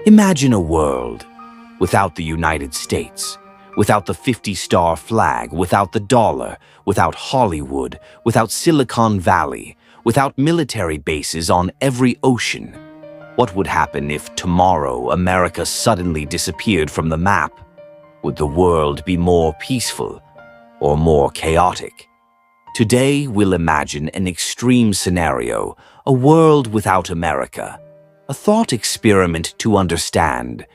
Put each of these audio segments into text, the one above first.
Imagine a world without the United States, without the 50-star flag, without the dollar, without Hollywood, without Silicon Valley, without military bases on every ocean. What would happen if tomorrow America suddenly disappeared from the map? Would the world be more peaceful or more chaotic? Today, we'll imagine an extreme scenario, a world without America, a thought experiment to understand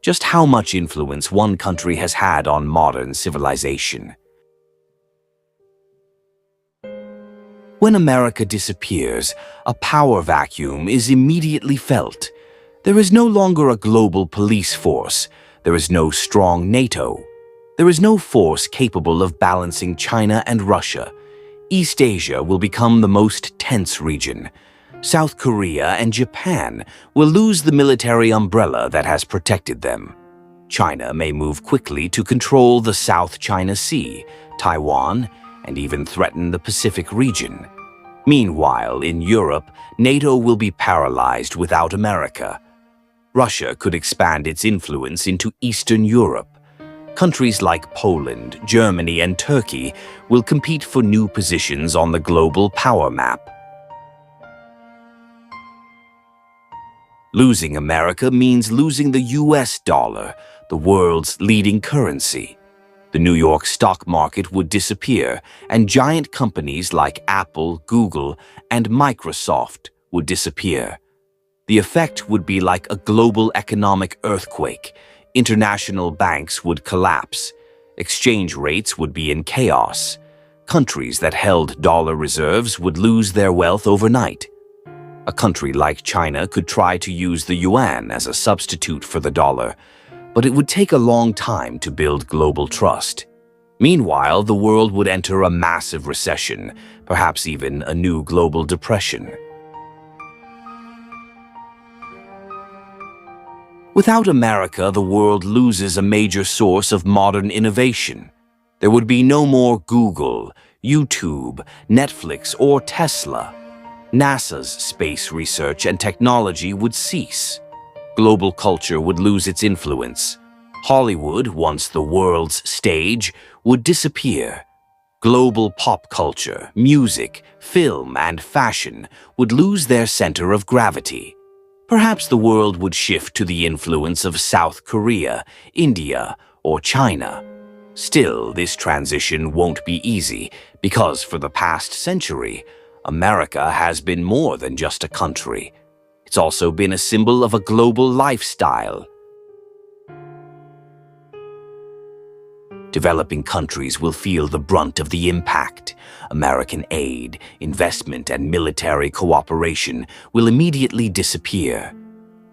just how much influence one country has had on modern civilization. When America disappears, a power vacuum is immediately felt. There is no longer a global police force. There is no strong NATO. There is no force capable of balancing China and Russia. East Asia will become the most tense region. South Korea and Japan will lose the military umbrella that has protected them. China may move quickly to control the South China Sea, Taiwan, and even threaten the Pacific region. Meanwhile, in Europe, NATO will be paralyzed without America. Russia could expand its influence into Eastern Europe. Countries like Poland, Germany, and Turkey will compete for new positions on the global power map. Losing America means losing the US dollar, the world's leading currency. The New York stock market would disappear, and giant companies like Apple, Google, and Microsoft would disappear. The effect would be like a global economic earthquake. International banks would collapse. Exchange rates would be in chaos. Countries that held dollar reserves would lose their wealth overnight. A country like China could try to use the yuan as a substitute for the dollar, but it would take a long time to build global trust. Meanwhile, the world would enter a massive recession, perhaps even a new global depression. Without America, the world loses a major source of modern innovation. There would be no more Google, YouTube, Netflix, or Tesla. NASA's space research and technology would cease. Global culture would lose its influence. Hollywood, once the world's stage, would disappear. Global pop culture, music, film, and fashion would lose their center of gravity. Perhaps the world would shift to the influence of South Korea, India, or China. Still, this transition won't be easy because for the past century, America has been more than just a country. It's also been a symbol of a global lifestyle. Developing countries will feel the brunt of the impact. American aid, investment, and military cooperation will immediately disappear.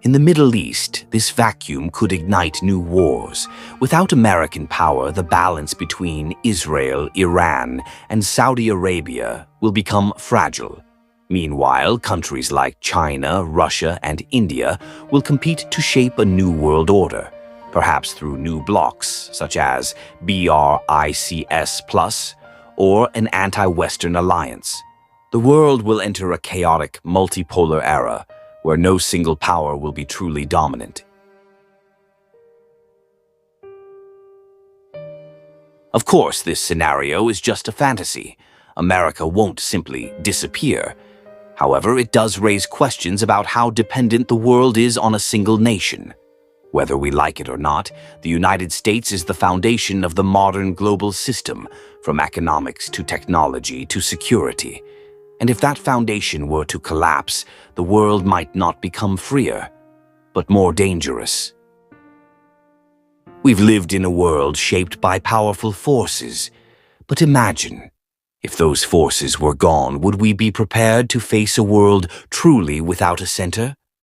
In the Middle East, this vacuum could ignite new wars. Without American power, the balance between Israel, Iran, and Saudi Arabia will become fragile. Meanwhile, countries like China, Russia, and India will compete to shape a new world order, perhaps through new blocs such as BRICS+, or an anti-Western alliance. The world will enter a chaotic, multipolar era where no single power will be truly dominant. Of course, this scenario is just a fantasy. America won't simply disappear. However, it does raise questions about how dependent the world is on a single nation. Whether we like it or not, the United States is the foundation of the modern global system, from economics to technology to security. And if that foundation were to collapse, the world might not become freer, but more dangerous. We've lived in a world shaped by powerful forces, but imagine, if those forces were gone, would we be prepared to face a world truly without a center?